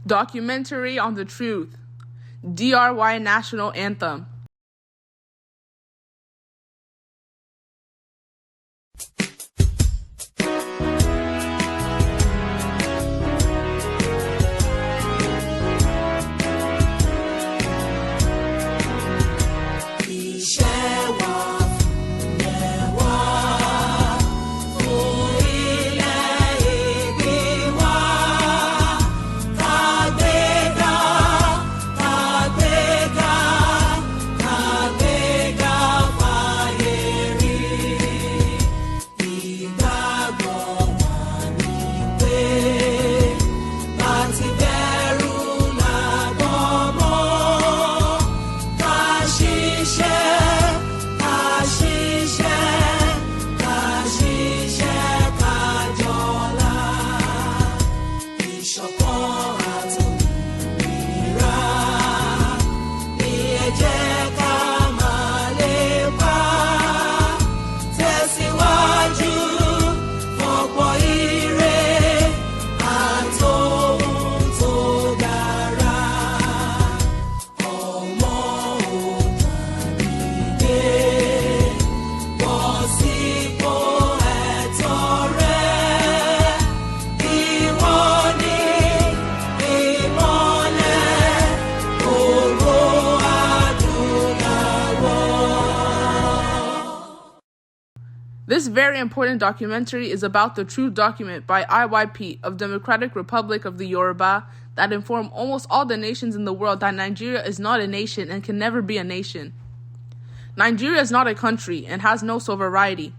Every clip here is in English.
Documentary on the Truth. DRY National Anthem. This very important documentary is about the Truth document by IYP of Democratic Republic of the Yorùbá that informed almost all the nations in the world that Nigeria is not a nation and can never be a nation. Nigeria is not a country and has no sovereignty.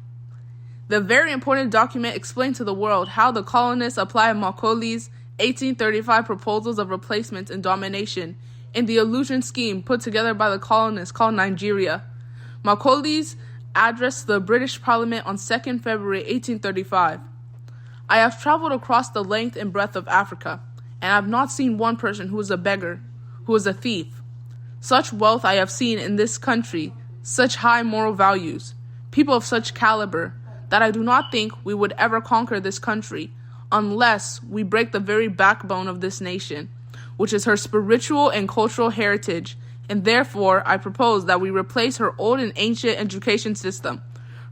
The very important document explained to the world how the colonists applied Makauli's 1835 proposals of replacement and domination in the illusion scheme put together by the colonists called Nigeria. Makauli's address to the British Parliament on 2nd February 1835. I have traveled across the length and breadth of Africa, and I have not seen one person who is a beggar, who is a thief. Such wealth I have seen in this country, such high moral values, people of such caliber, that I do not think we would ever conquer this country unless we break the very backbone of this nation, which is her spiritual and cultural heritage. And therefore, I propose that we replace her old and ancient education system,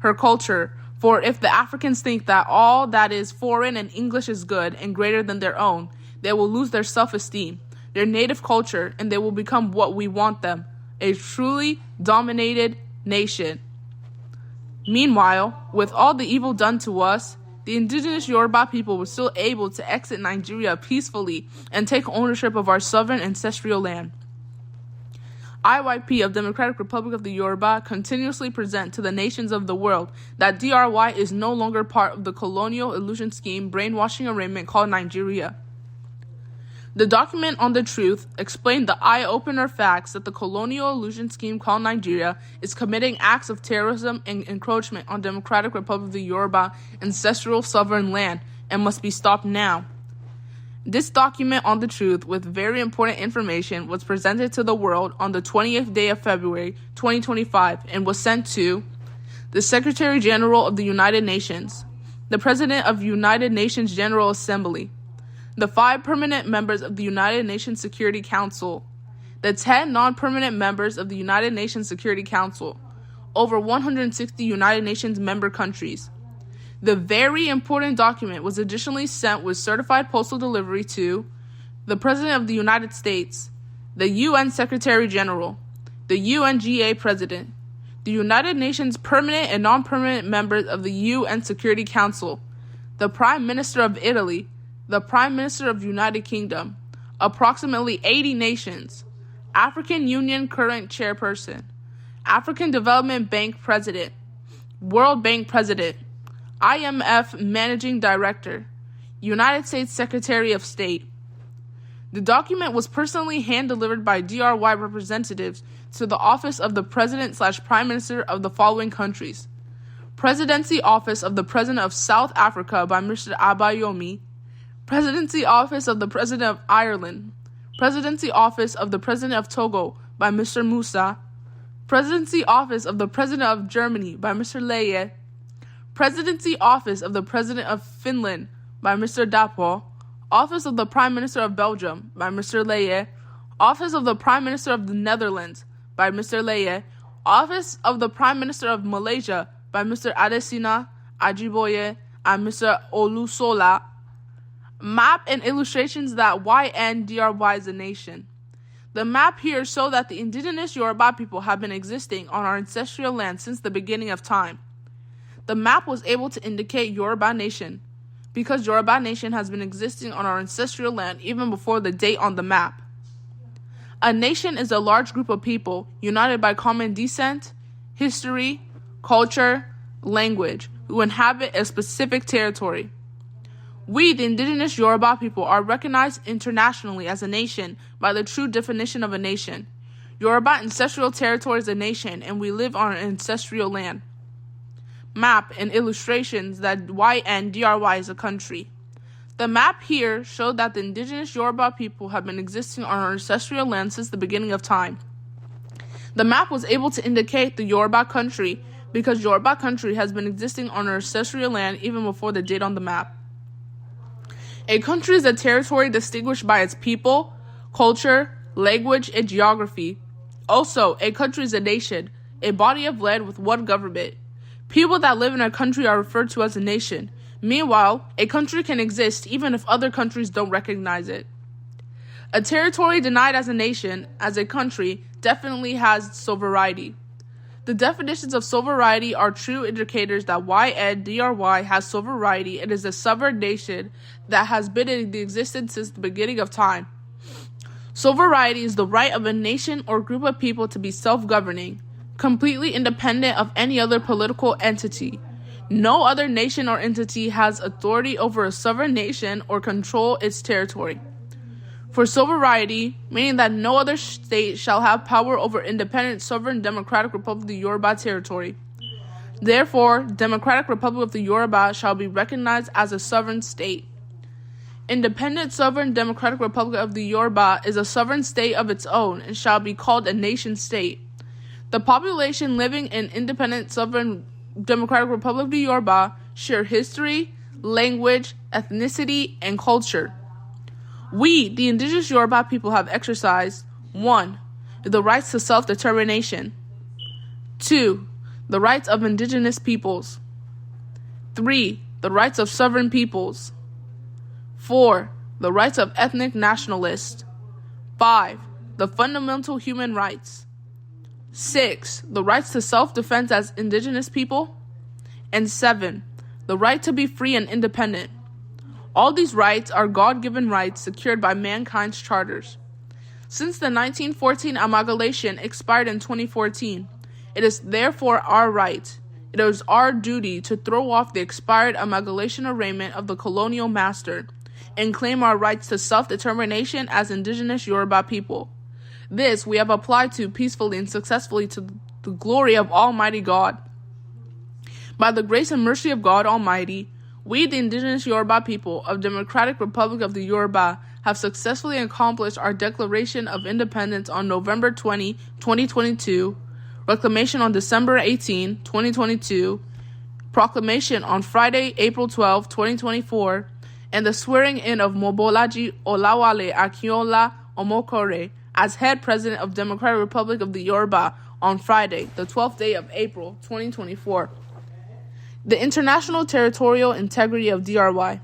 her culture, for if the Africans think that all that is foreign and English is good and greater than their own, they will lose their self-esteem, their native culture, and they will become what we want them, a truly dominated nation. Meanwhile, with all the evil done to us, the indigenous Yorùbá people were still able to exit Nigeria peacefully and take ownership of our sovereign ancestral land. IYP of Democratic Republic of the Yorùbá continuously present to the nations of the world that DRY is no longer part of the colonial illusion scheme brainwashing arrangement called Nigeria. The document on the Truth explained the eye-opener facts that the colonial illusion scheme called Nigeria is committing acts of terrorism and encroachment on Democratic Republic of the Yorùbá ancestral sovereign land and must be stopped now. This document on the Truth with very important information was presented to the world on the 20th day of February 2025 and was sent to the Secretary General of the United Nations, the President of United Nations General Assembly, the 5 permanent members of the United Nations Security Council, the 10 non-permanent members of the United Nations Security Council, over 160 United Nations member countries. The very important document was additionally sent with certified postal delivery to the President of the United States, the UN Secretary General, the UNGA President, the United Nations permanent and non-permanent members of the UN Security Council, the Prime Minister of Italy, the Prime Minister of the United Kingdom, approximately 80 nations, African Union current chairperson, African Development Bank President, World Bank President, IMF Managing Director, United States Secretary of State. The document was personally hand-delivered by DRY representatives to the office of the President/Prime Minister of the following countries: Presidency Office of the President of South Africa by Mr. Abayomi, Presidency Office of the President of Ireland, Presidency Office of the President of Togo by Mr. Musa, Presidency Office of the President of Germany by Mr. Leye, Presidency Office of the President of Finland by Mr. Dapo, Office of the Prime Minister of Belgium by Mr. Leye. Office of the Prime Minister of the Netherlands by Mr. Leye. Office of the Prime Minister of Malaysia by Mr. Adesina Ajiboye and Mr. Olusola. Map and illustrations that YNDRY is a nation. The map here shows that the indigenous Yoruba people have been existing on our ancestral land since the beginning of time. The map was able to indicate Yoruba nation because Yoruba nation has been existing on our ancestral land even before the date on the map. A nation is a large group of people united by common descent, history, culture, language, who inhabit a specific territory. We, the indigenous Yoruba people, are recognized internationally as a nation by the true definition of a nation. Yoruba ancestral territory is a nation, and we live on an ancestral land. Map and illustrations that YNDRY is a country. The map here showed that the indigenous Yoruba people have been existing on our ancestral land since the beginning of time. The map was able to indicate the Yoruba country because Yoruba country has been existing on our ancestral land even before the date on the map. A country is a territory distinguished by its people, culture, language, and geography. Also, a country is a nation, a body of land with one government. People that live in a country are referred to as a nation. Meanwhile, a country can exist even if other countries don't recognize it. A territory denied as a nation, as a country, definitely has sovereignty. The definitions of sovereignty are true indicators that YNDRY has sovereignty and is a sovereign nation that has been in existence since the beginning of time. Sovereignty is the right of a nation or group of people to be self-governing, completely independent of any other political entity. No other nation or entity has authority over a sovereign nation or control its territory. For sovereignty, meaning that no other state shall have power over independent sovereign Democratic Republic of the Yoruba territory. Therefore, Democratic Republic of the Yoruba shall be recognized as a sovereign state. Independent sovereign Democratic Republic of the Yoruba is a sovereign state of its own and shall be called a nation state. The population living in independent sovereign Democratic Republic of the Yoruba share history, language, ethnicity, and culture. We, the indigenous Yoruba people, have exercised 1. The rights to self-determination. 2. The rights of indigenous peoples. 3. The rights of sovereign peoples. 4. The rights of ethnic nationalists. 5. The fundamental human rights. 6. The rights to self-defense as indigenous people. And 7. The right to be free and independent. All these rights are God-given rights secured by mankind's charters. Since the 1914 amalgamation expired in 2014, it is therefore our right, it is our duty to throw off the expired amalgamation arraignment of the colonial master and claim our rights to self-determination as indigenous Yoruba people. This we have applied to peacefully and successfully to the glory of Almighty God. By the grace and mercy of God Almighty, we, the indigenous Yoruba people of Democratic Republic of the Yoruba, have successfully accomplished our Declaration of Independence on November 20, 2022, Reclamation on December 18, 2022, Proclamation on Friday, April 12, 2024, and the swearing in of Mobolaji Olawale Akinola Omokore as head president of Democratic Republic of the Yoruba on Friday, the 12th day of April, 2024. The international territorial integrity of DRY.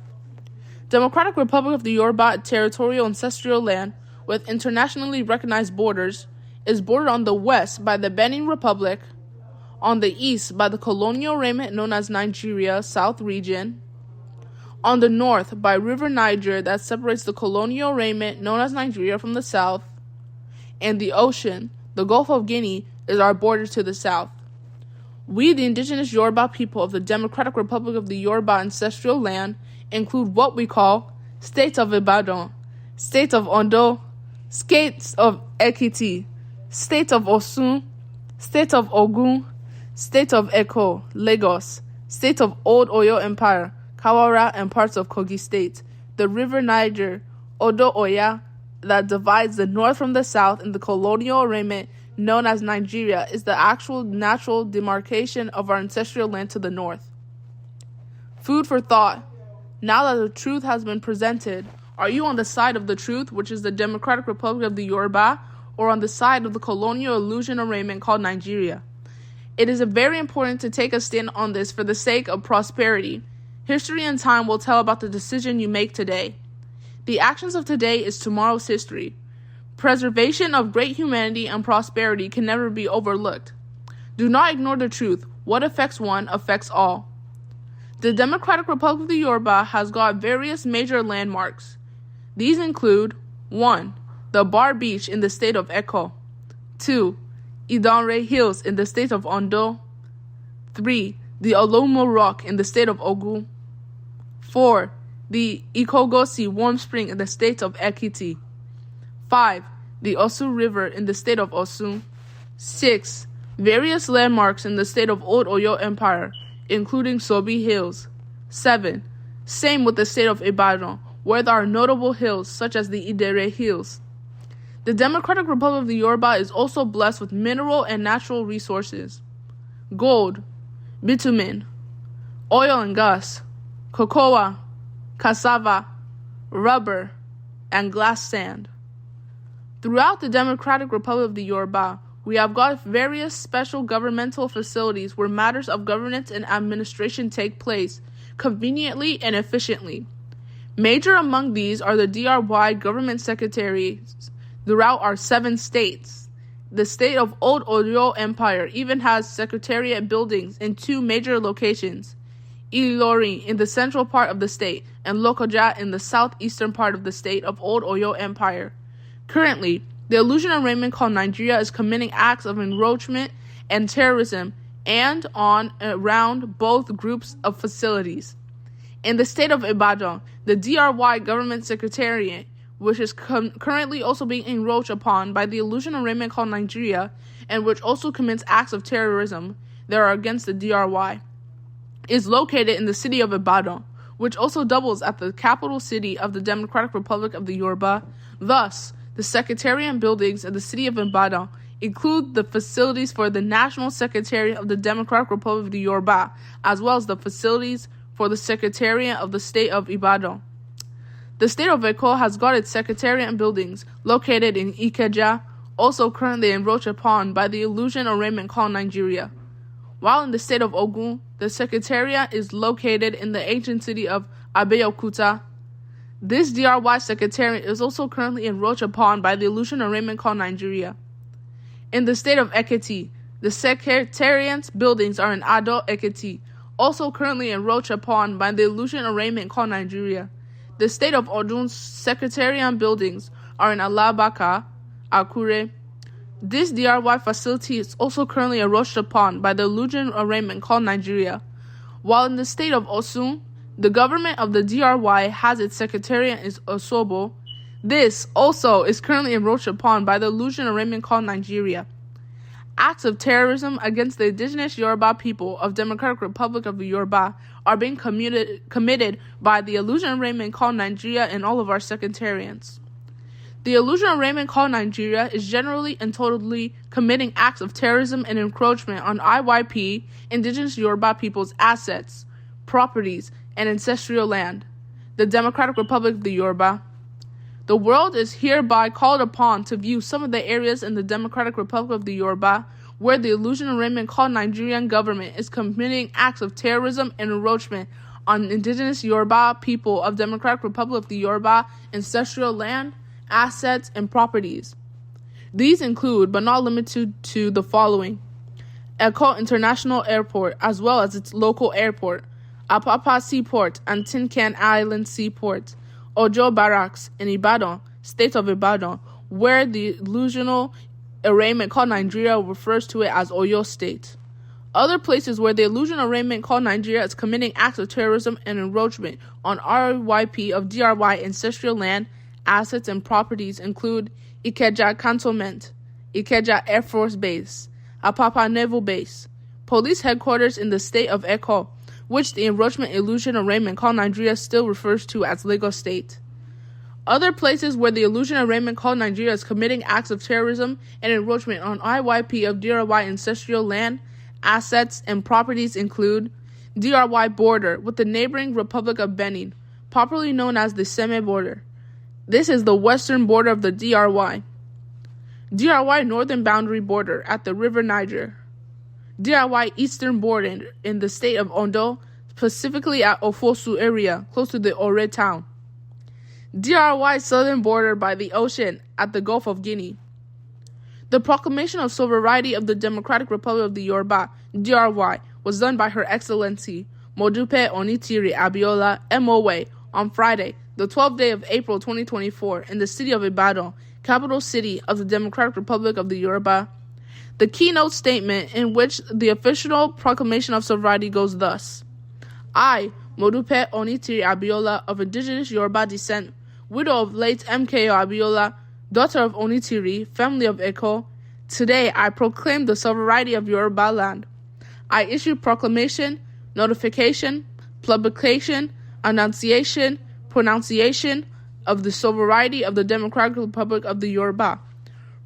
Democratic Republic of the Yoruba territorial ancestral land with internationally recognized borders is bordered on the west by the Benin Republic, on the east by the colonial arraignment known as Nigeria South Region, on the north by River Niger that separates the colonial arraignment known as Nigeria from the south, and the ocean, the Gulf of Guinea, is our border to the south. We, the indigenous Yoruba people of the Democratic Republic of the Yoruba ancestral land, include what we call states of Ibadan, state of Ondo, states of Ekiti, state of Osun, state of Ogun, state of Eko, Lagos, state of Old Oyo Empire, Kawara, and parts of Kogi State, the River Niger, Odo Oya, that divides the north from the south in the colonial arraignment known as Nigeria, is the actual natural demarcation of our ancestral land to the north. Food for thought. Now that the truth has been presented, Are you on the side of the truth, which is the Democratic Republic of the Yorùbá, or on the side of the colonial illusion arrangement called Nigeria? It is very important to take a stand on this for the sake of prosperity. History and time will tell about the decision you make today. The actions of today is tomorrow's history. Preservation of great humanity and prosperity can never be overlooked. Do not ignore the truth. What affects one affects all. The Democratic Republic of the Yorùbá has got various major landmarks. These include 1. The Bar Beach in the state of Eko. 2. Idanre Hills in the state of Ondo. 3. The Olomo Rock in the state of Ogun. 4. The Ikogosi Warm Spring in the state of Ekiti. 5. The Osu River in the state of Osun. 6. Various landmarks in the state of Old Oyo Empire, including Sobi Hills. 7. Same with the state of Ibadan, where there are notable hills such as the Idere Hills. The Democratic Republic of the Yorùbá is also blessed with mineral and natural resources: gold, bitumen, oil and gas, cocoa, cassava, rubber, and glass sand. Throughout the Democratic Republic of the Yorùbá, we have got various special governmental facilities where matters of governance and administration take place conveniently and efficiently. Major among these are the DRY government secretaries throughout our 7 states. The state of Old Oyo Empire even has secretariat buildings in 2 major locations: Ilori in the central part of the state and Lokoja in the southeastern part of the state of Old Oyo Empire. Currently, the illusion arrangement called Nigeria is committing acts of encroachment and terrorism and on around both groups of facilities. In the state of Ibadan, the DRY government secretariat, which is currently also being encroached upon by the illusion arrangement called Nigeria, and which also commits acts of terrorism that are against the DRY, is located in the city of Ibadan, which also doubles as the capital city of the Democratic Republic of the Yorùbá. Thus, the secretariat buildings in the city of Ibadan include the facilities for the National Secretariat of the Democratic Republic of the Yorùbá, as well as the facilities for the Secretariat of the State of Ibadan. The state of Eko has got its secretariat buildings located in Ikeja, also currently encroached upon by the illusion arrangement called Nigeria. While in the state of Ogun, the secretariat is located in the ancient city of Abeokuta. This DRY secretariat is also currently encroached upon by the illusion arrangement called Nigeria. In the state of Ekiti, the secretariat's buildings are in Ado Ekiti, also currently encroached upon by the illusion arrangement called Nigeria. The state of Odun's secretariat buildings are in Alabaka, Akure. This DRY facility is also currently encroached upon by the illusion arrangement called Nigeria. While in the state of Osun, the government of the DRY has its secretariat in Osobo. This also is currently encroached upon by the illusion arrangement called Nigeria. Acts of terrorism against the indigenous Yoruba people of Democratic Republic of the Yorùbá are being committed by the illusion arrangement called Nigeria in all of our secretariats. The illusion arrangement called Nigeria is generally and totally committing acts of terrorism and encroachment on IYP, indigenous Yoruba people's assets, properties, and ancestral land, the Democratic Republic of the Yorùbá. The world is hereby called upon to view some of the areas in the Democratic Republic of the Yorùbá where the illusion arrangement called Nigerian government is committing acts of terrorism and encroachment on indigenous Yoruba people of Democratic Republic of the Yorùbá ancestral land, assets, and properties. These include, but not limited to, the following: Eko International Airport, as well as its local airport, Apapa Seaport and Tinkan Island Seaport, Ojo Barracks in Ibadan, state of Ibadan, where the illusional arrangement called Nigeria refers to it as Oyo State. Other places where the illusion arrangement called Nigeria is committing acts of terrorism and encroachment on RYP of DRY ancestral land, assets, and properties include Ikeja Cantonment, Ikeja Air Force Base, Apapa Naval Base, police headquarters in the state of Eko, which the encroachment illusion arrangement called Nigeria still refers to as Lagos State. Other places where the illusion arrangement called Nigeria is committing acts of terrorism and encroachment on IYP of DRY ancestral land, assets, and properties include DRY border with the neighboring Republic of Benin, popularly known as the Seme border, This is the western border of the DRY. DRY northern boundary border at the River Niger. DRY eastern border in the state of Ondo, specifically at Ofosu area, close to the Orílè town. DRY southern border by the ocean at the Gulf of Guinea. The proclamation of sovereignty of the Democratic Republic of the Yorùbá, DRY, was done by Her Excellency Modupe Onitiri Abiola, MOA, on Friday, the 12th day of April 2024, in the city of Ibadan, capital city of the Democratic Republic of the Yorùbá. The keynote statement in which the official proclamation of sovereignty goes thus. I, Modupe Onitiri Abiola, of indigenous Yorùbá descent, widow of late MKO Abiola, daughter of Onitiri, family of Eko, today I proclaim the sovereignty of Yorùbá land. I issue proclamation, notification, publication, annunciation, pronunciation of the sovereignty of the Democratic Republic of the Yorùbá.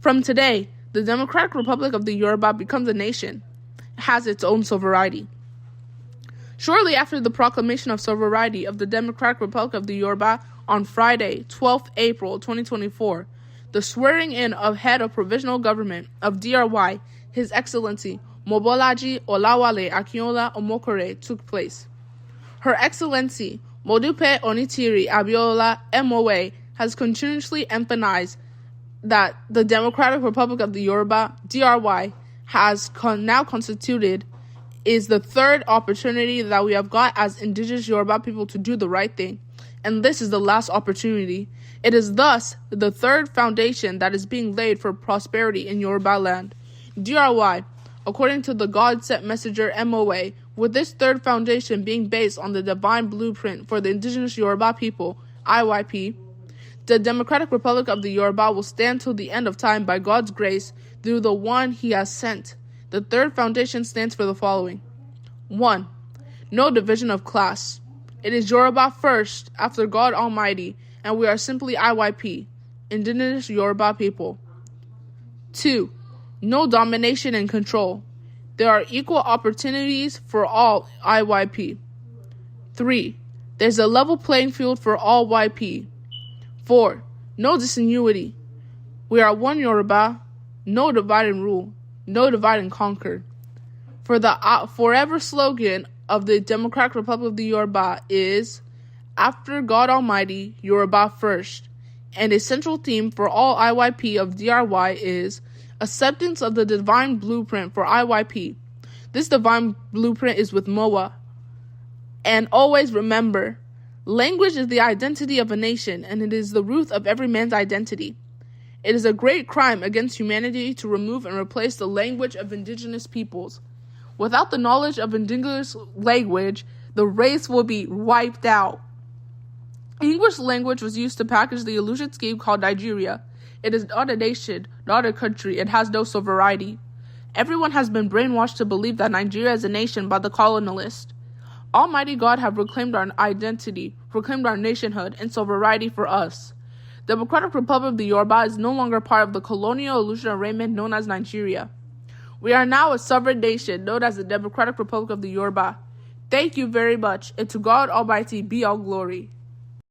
From today, the Democratic Republic of the Yorùbá becomes a nation. It has its own sovereignty. Shortly after the proclamation of sovereignty of the Democratic Republic of the Yorùbá on Friday, 12th April 2024, the swearing-in of head of provisional government of DRY, His Excellency Mobolaji Olawale Akinola Omokore, took place. Her Excellency Modupe Onitiri Abiola, MOA, has continuously emphasized that the Democratic Republic of the Yorùbá, DRY, has now constituted is the third opportunity that we have got as indigenous Yorùbá people to do the right thing, and this is the last opportunity. It is thus the third foundation that is being laid for prosperity in Yorùbá land. DRY, according to the God-sent messenger MOA, with this third foundation being based on the divine blueprint for the indigenous Yorùbá people, IYP, the Democratic Republic of the Yorùbá will stand till the end of time by God's grace through the one He has sent. The third foundation stands for the following. 1. No division of class. It is Yorùbá first after God Almighty, and we are simply IYP, indigenous Yorùbá people. 2. No domination and control. There are equal opportunities for all IYP. 3. There's a level playing field for all YP. 4. No disunion. We are one Yorùbá, no divide and rule, no divide and conquer. For the forever slogan of the Democratic Republic of the Yorùbá is, after God Almighty, Yorùbá first. And a central theme for all IYP of DRY is acceptance of the divine blueprint for IYP. This divine blueprint is with MOA. And always remember, language is the identity of a nation, and it is the root of every man's identity. It is a great crime against humanity to remove and replace the language of indigenous peoples. Without the knowledge of indigenous language, the race will be wiped out. English language was used to package the illusion scheme called Nigeria. It is not a nation, not a country. It has no sovereignty. Everyone has been brainwashed to believe that Nigeria is a nation by the colonialists. Almighty God have reclaimed our identity, proclaimed our nationhood, and sovereignty for us. The Democratic Republic of the Yorùbá is no longer part of the colonial illusion arrangement known as Nigeria. We are now a sovereign nation known as the Democratic Republic of the Yorùbá. Thank you very much, and to God Almighty be all glory.